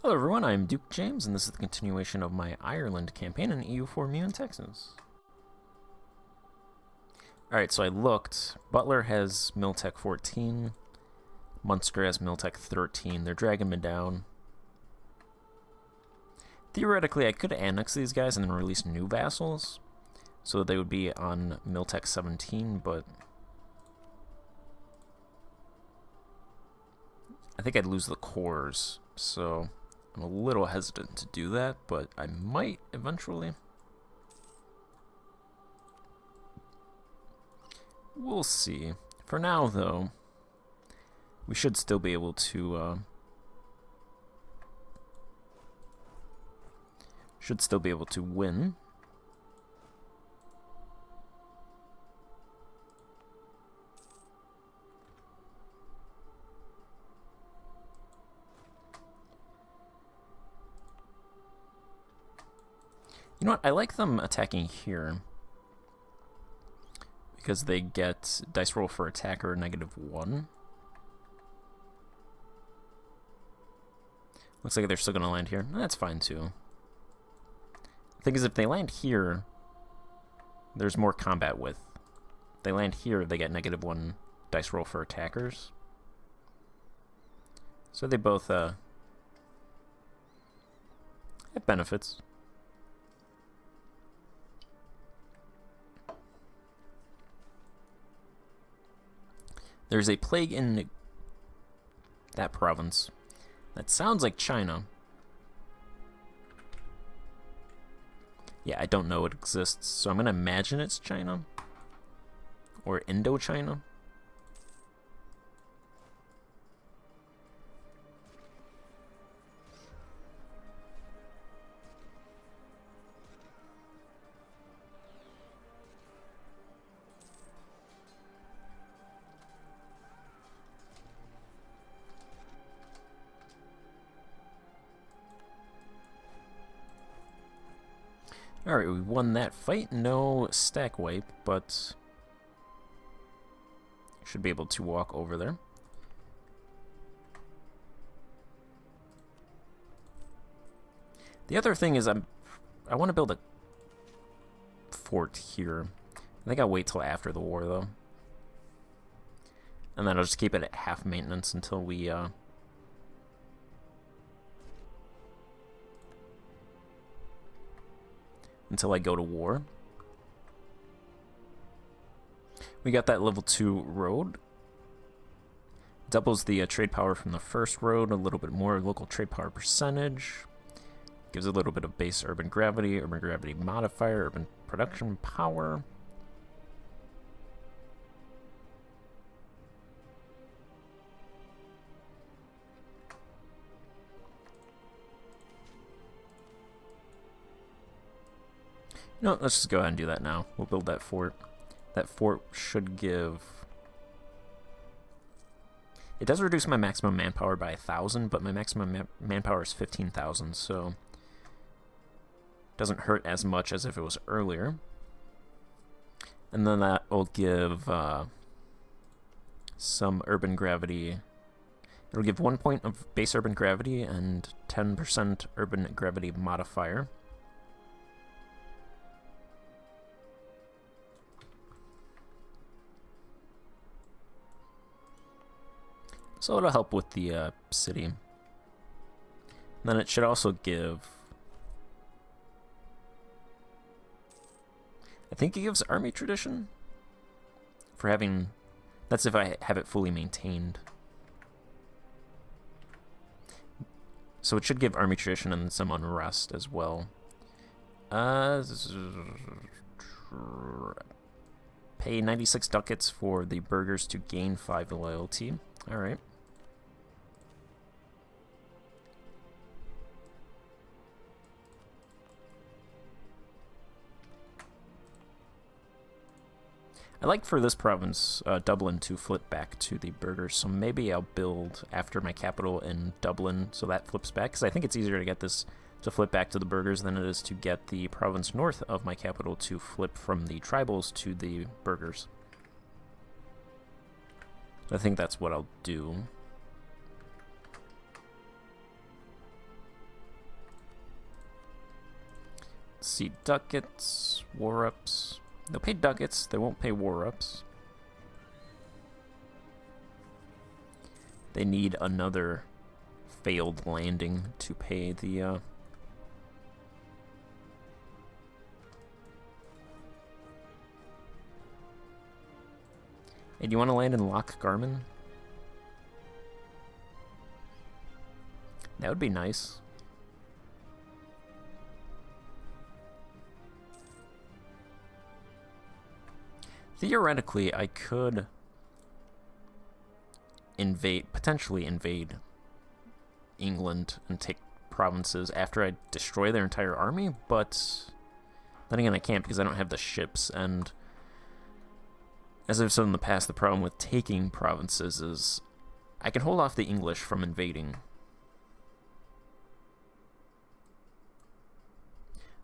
Hello everyone, I'm Duke James, and this is the continuation of my Ireland campaign in EU4 Meiou and Taxes. Alright, so I looked. Butler has Miltech 14. Munster has Miltech 13. They're dragging me down. Theoretically, I could annex these guys and then release new vassals, so that they would be on Miltech 17, but I think I'd lose the cores, so I'm a little hesitant to do that, but I might eventually. We'll see. For now, though, we should still be able to win. You know what? I like them attacking here because they get dice roll for attacker -1. Looks like they're still going to land here. That's fine too. The thing is, if they land here, there's more combat width. If they land here, they get -1 dice roll for attackers. So they both have benefits. There's a plague in that province. That sounds like China. Yeah, I don't know it exists, so I'm going to imagine it's China. Or Indochina. Alright, we won that fight. No stack wipe, but should be able to walk over there. The other thing is I want to build a fort here. I think I'll wait till after the war, though. And then I'll just keep it at half maintenance until we until I go to war. We got that level 2 road. Doubles the trade power from the first road, a little bit more local trade power percentage. Gives a little bit of base urban gravity modifier, urban production power. No, let's just go ahead and do that now. We'll build that fort. That fort should give... It does reduce my maximum manpower by 1,000, but my maximum manpower is 15,000, so... It doesn't hurt as much as if it was earlier. And then that will give some urban gravity. It'll give 1 point of base urban gravity and 10% urban gravity modifier. So it'll help with the city. And then it should also give... I think it gives army tradition for having... That's if I have it fully maintained. So it should give army tradition and some unrest as well. Pay 96 ducats for the burghers to gain 5 loyalty. Alright. I like for this province, Dublin, to flip back to the burghers, so maybe I'll build after my capital in Dublin so that flips back, because I think it's easier to get this to flip back to the burghers than it is to get the province north of my capital to flip from the tribals to the burghers. I think that's what I'll do. see, ducats, war ups. They'll pay ducats, they won't pay war ups. They need another failed landing to pay the, Hey, do you want to land in Loch Garman? That would be nice. Theoretically, I could potentially invade England and take provinces after I destroy their entire army, but then again I can't because I don't have the ships, and as I've said in the past, the problem with taking provinces is I can hold off the English from invading.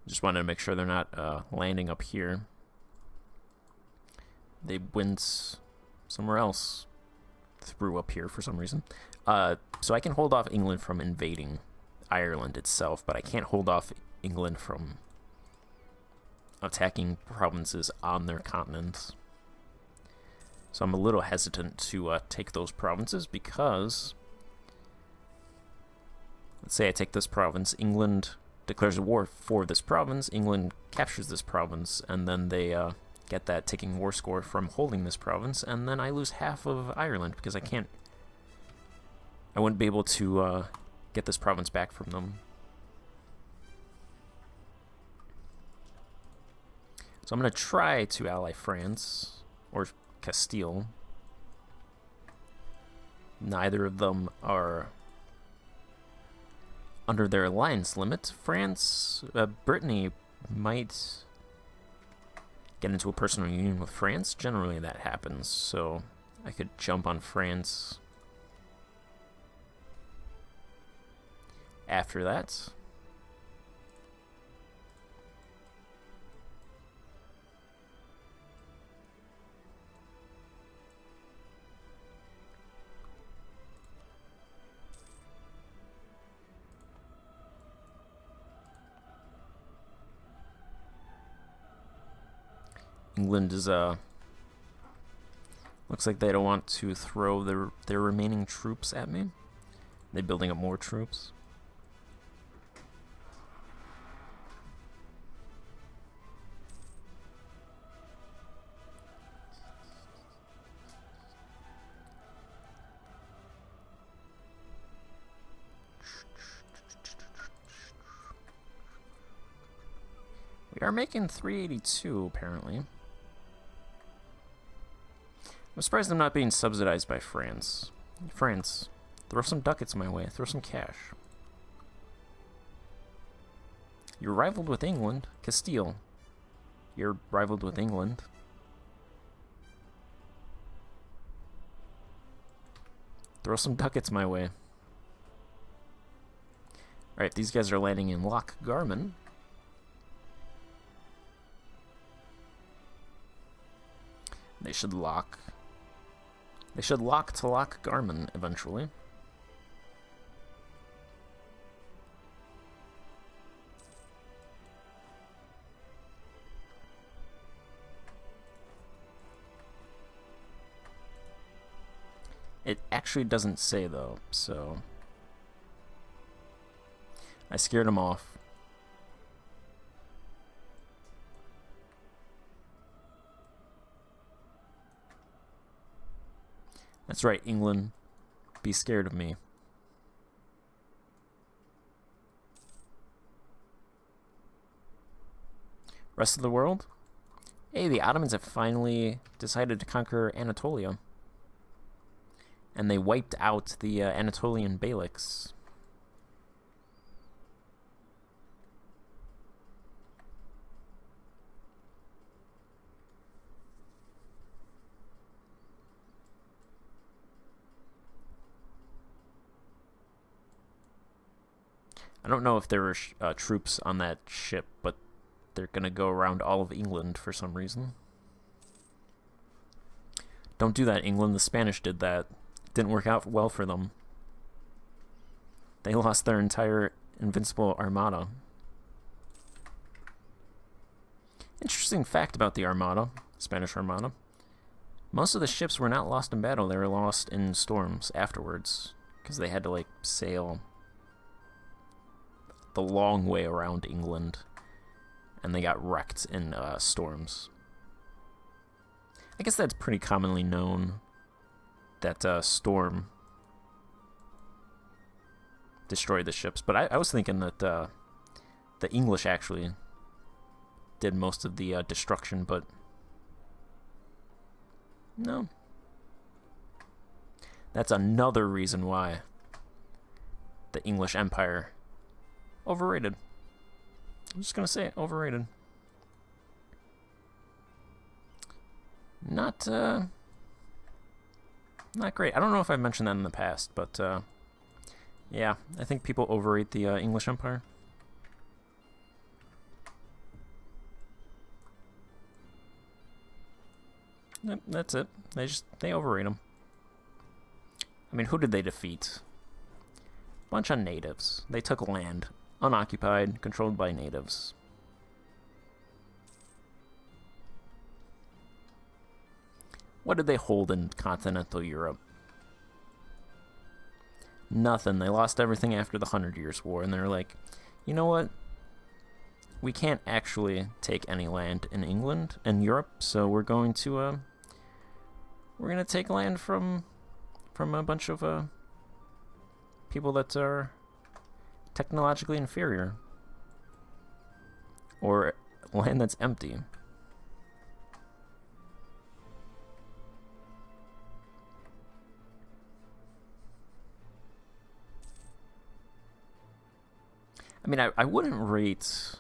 Just wanted to make sure they're not landing up here. They went somewhere else through up here for some reason. So I can hold off England from invading Ireland itself, but I can't hold off England from attacking provinces on their continent. So I'm a little hesitant to take those provinces because, let's say I take this province, England declares a war for this province, England captures this province, and then they get that taking war score from holding this province, and then I lose half of Ireland because I wouldn't be able to get this province back from them. So I'm going to try to ally France, or Castile. Neither of them are under their alliance limit. Brittany might get into a personal union with France. Generally that happens, so I could jump on France after that. England is looks like they don't want to throw their remaining troops at me. They're building up more troops. We are making 382 apparently. I'm surprised I'm not being subsidized by France. France, throw some ducats my way. Throw some cash. You're rivaled with England. Castile. You're rivaled with England. Throw some ducats my way. Alright, these guys are landing in Loch Garman. They should lock to Loch Garman eventually. It actually doesn't say though, so I scared him off. That's right, England. Be scared of me. Rest of the world? Hey, the Ottomans have finally decided to conquer Anatolia. And they wiped out the Anatolian Beyliks. I don't know if there were troops on that ship, but they're going to go around all of England for some reason. Don't do that, England. The Spanish did that. Didn't work out well for them. They lost their entire invincible armada. Interesting fact about the Armada, Spanish Armada. Most of the ships were not lost in battle, they were lost in storms afterwards. Because they had to, like, sail the long way around England. And they got wrecked in storms. I guess that's pretty commonly known, that storm destroyed the ships. But I was thinking that the English actually did most of the destruction, but no. That's another reason why the English Empire overrated. I'm just gonna say it, overrated. Not great. I don't know if I've mentioned that in the past, but yeah, I think people overrate the English Empire. Yep, that's it. They overrate them. I mean, who did they defeat? Bunch of natives. They took land, unoccupied, controlled by natives. What did they hold in continental Europe? Nothing. They lost everything after the 100 Years' War, and they're like, you know what? We can't actually take any land in England and Europe, so we're going to take land from a bunch of people that are technologically inferior, or land that's empty. I mean, I wouldn't rate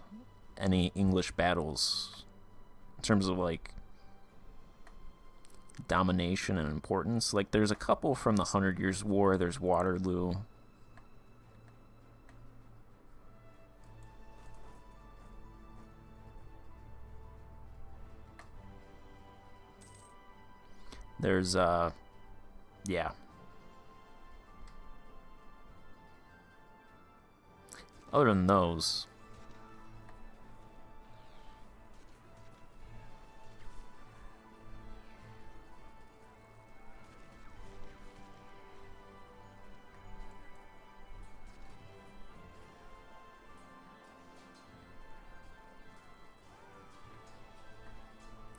any English battles in terms of, like, domination and importance. Like, there's a couple from the 100 Years' War. There's Waterloo. There's, yeah. Other than those,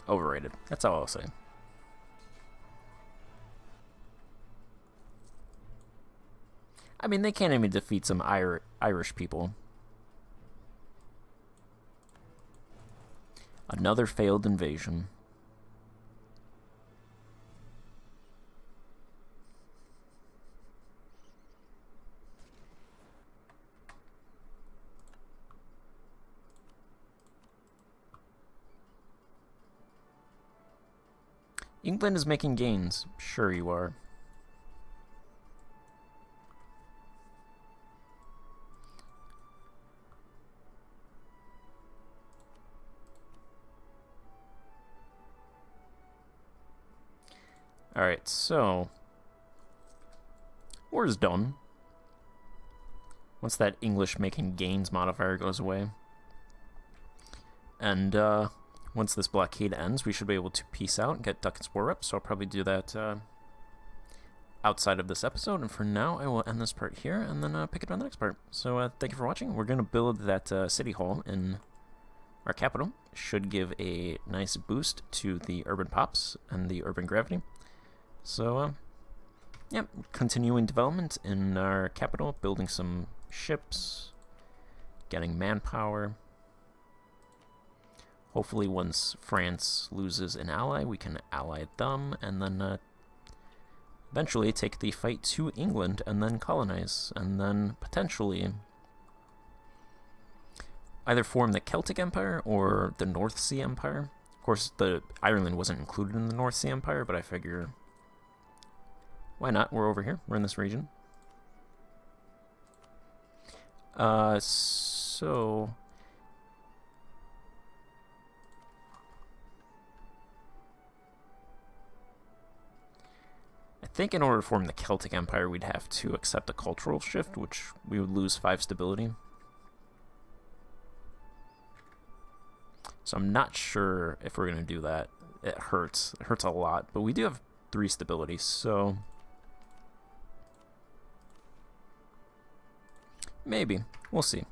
overrated. That's all I'll say. I mean, they can't even defeat some Irish people. Another failed invasion. England is making gains. Sure you are. Alright, so war's done. Once that English making gains modifier goes away. And once this blockade ends, we should be able to peace out and get Ducats War up, so I'll probably do that outside of this episode. And for now, I will end this part here and then pick it on the next part. So thank you for watching. We're going to build that city hall in our capital. Should give a nice boost to the urban pops and the urban gravity. So, yep, continuing development in our capital, building some ships, getting manpower. Hopefully once France loses an ally, we can ally them, and then eventually take the fight to England, and then colonize, and then potentially either form the Celtic Empire or the North Sea Empire. Of course, Ireland wasn't included in the North Sea Empire, but I figure, why not? We're over here. We're in this region. So I think in order to form the Celtic Empire, we'd have to accept a cultural shift, which we would lose 5 stability. So I'm not sure if we're going to do that. It hurts. It hurts a lot. But we do have 3 stability, so maybe. We'll see.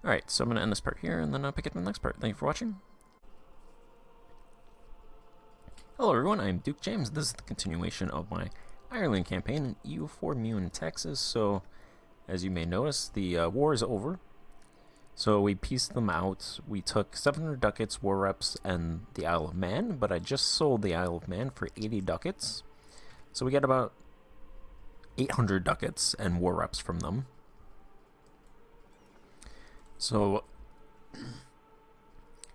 Alright, so I'm going to end this part here, and then I'll pick up in the next part. Thank you for watching. Hello everyone, I'm Duke James. This is the continuation of my Ireland campaign in EU4 Meiou and Taxes. So, as you may notice, the war is over. So we pieced them out. We took 700 ducats, war reps, and the Isle of Man, but I just sold the Isle of Man for 80 ducats. So we got about 800 ducats and war reps from them. So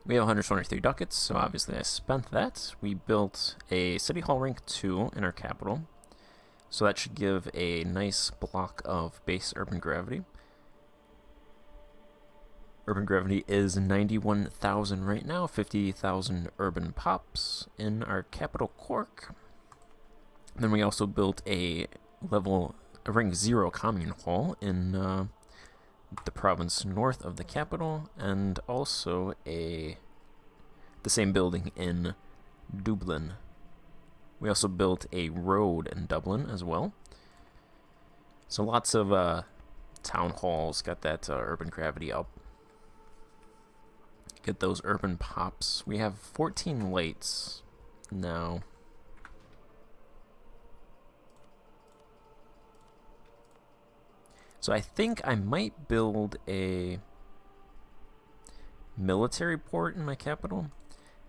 we have 123 ducats, so obviously I spent that. We built a City Hall rank 2 in our capital. So that should give a nice block of base urban gravity. Urban gravity is 91,000 right now, 50,000 urban pops in our capital Cork. Then we also built a rank 0 commune hall in the province north of the capital, and also the same building in Dublin. We also built a road in Dublin as well. So lots of town halls, got that urban gravity up. Get those urban pops. We have 14 lights now. So I think I might build a military port in my capital,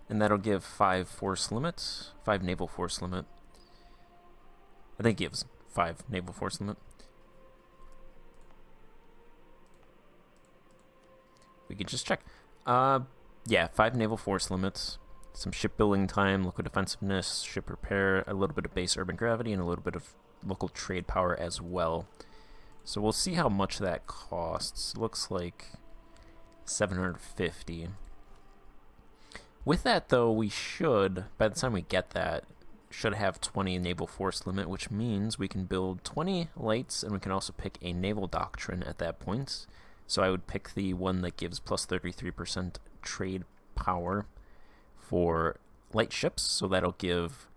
and that'll give 5 force limit, 5 naval force limit. I think it gives 5 naval force limit. We can just check. Yeah, 5 naval force limits, some shipbuilding time, local defensiveness, ship repair, a little bit of base urban gravity, and a little bit of local trade power as well. So we'll see how much that costs. Looks like 750. With that, though, we should, by the time we get that, should have 20 naval force limit, which means we can build 20 lights, and we can also pick a naval doctrine at that point. So I would pick the one that gives plus 33% trade power for light ships, so that'll give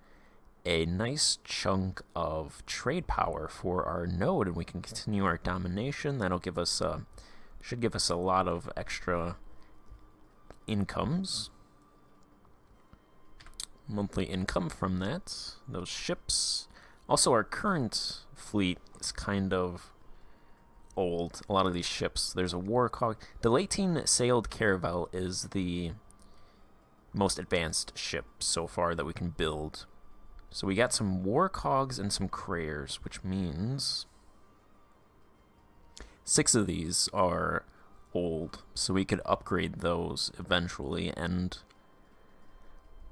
a nice chunk of trade power for our node, and we can continue our domination. That'll give us should give us a lot of extra incomes, monthly income from those ships. Also, our current fleet is kind of old. A lot of these ships, there's a warcog. The Latine sailed caravel is the most advanced ship so far that we can build. So we got some warcogs and some crayers, which means 6 of these are old, so we could upgrade those eventually and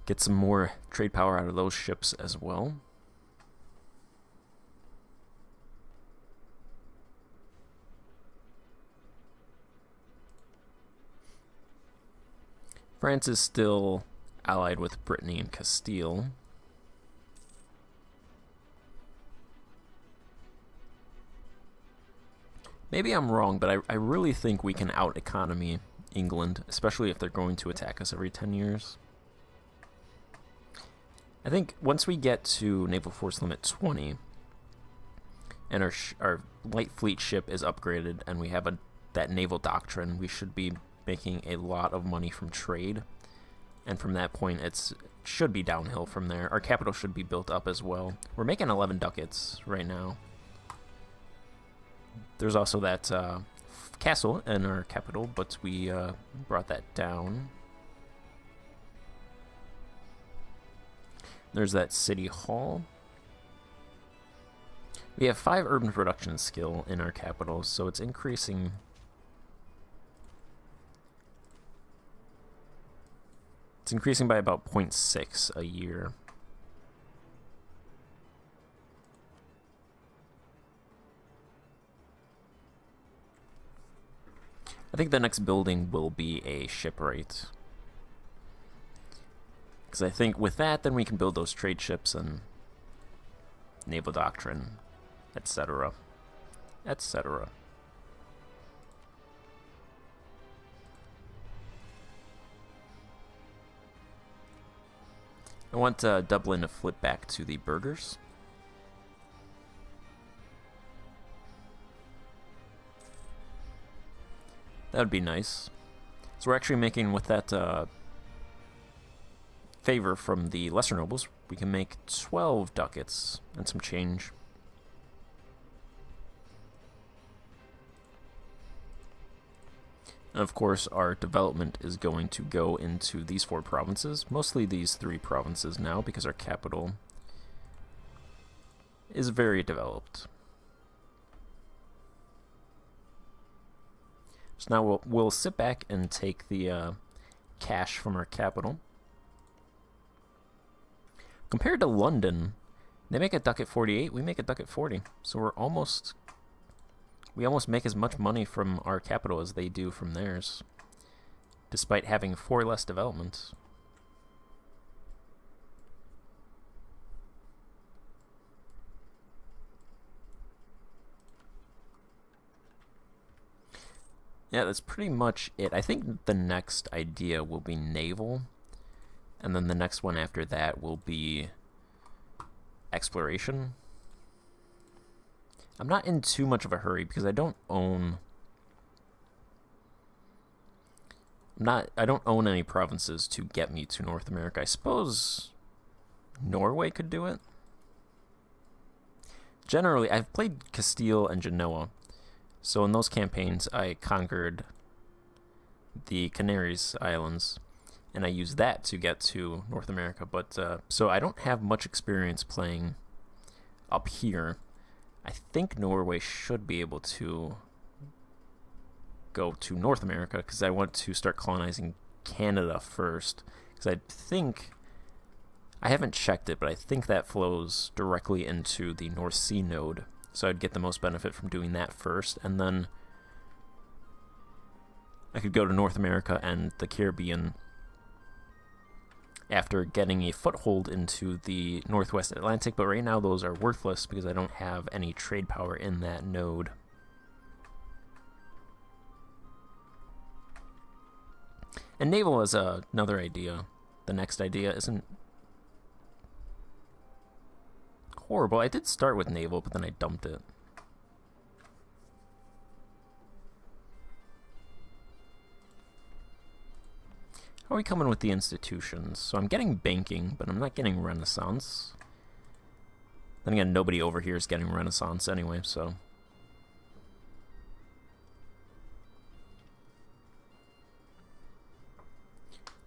get some more trade power out of those ships as well. France is still allied with Brittany and Castile. Maybe I'm wrong, but I really think we can out-economy England, especially if they're going to attack us every 10 years. I think once we get to naval force limit 20, and our light fleet ship is upgraded, and we have that naval doctrine, we should be making a lot of money from trade. And from that point, it should be downhill from there. Our capital should be built up as well. We're making 11 ducats right now. There's also that castle in our capital, but we brought that down. There's that city hall. We have 5 urban production skill in our capital, so it's increasing. It's increasing by about 0.6 a year. I think the next building will be a shipwright. Because I think with that, then we can build those trade ships and naval doctrine, etc. etc. I want Dublin to flip back to the burghers. That would be nice. So we're actually making, with that favor from the lesser nobles, we can make 12 ducats and some change. And of course, our development is going to go into these 4 provinces, mostly these 3 provinces now, because our capital is very developed. So now we'll sit back and take the cash from our capital. Compared to London, they make a ducat 48, we make a ducat 40. So we almost make as much money from our capital as they do from theirs, despite having 4 less development. Yeah, that's pretty much it. I think the next idea will be naval, and then the next one after that will be exploration. I'm not in too much of a hurry because I don't own any provinces to get me to North America. I suppose Norway could do it. Generally, I've played Castile and Genoa, so in those campaigns I conquered the Canaries Islands, and I used that to get to North America. But so I don't have much experience playing up here. I think Norway should be able to go to North America because I want to start colonizing Canada first. Because I haven't checked it, but I think that flows directly into the North Sea node. So I'd get the most benefit from doing that first, and then I could go to North America and the Caribbean after getting a foothold into the Northwest Atlantic, but right now those are worthless because I don't have any trade power in that node. And naval is another idea. The next idea isn't horrible. I did start with naval, but then I dumped it. How are we coming with the institutions? So I'm getting banking, but I'm not getting Renaissance. Then again, nobody over here is getting Renaissance anyway, so.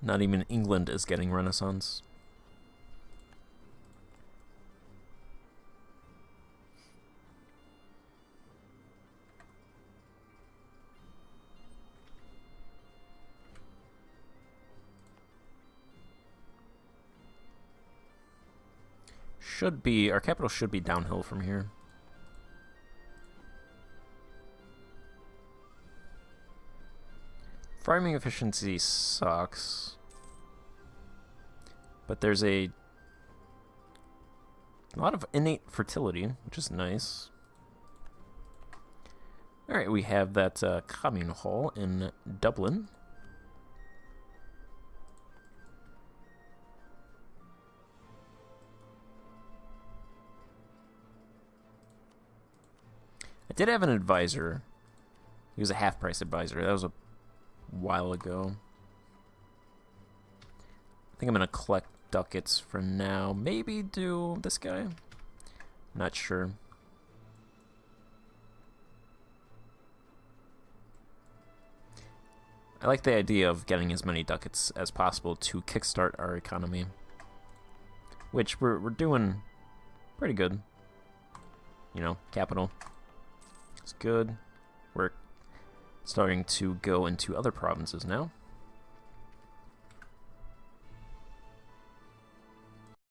Not even England is getting Renaissance. Our capital should be downhill from here. Farming efficiency sucks, but there's a lot of innate fertility, which is nice. Alright, we have that commune hall in Dublin. I did have an advisor. He was a half-price advisor. That was a while ago. I think I'm going to collect ducats for now. Maybe do this guy? Not sure. I like the idea of getting as many ducats as possible to kickstart our economy, which we're doing pretty good. You know, capital. It's good. We're starting to go into other provinces now.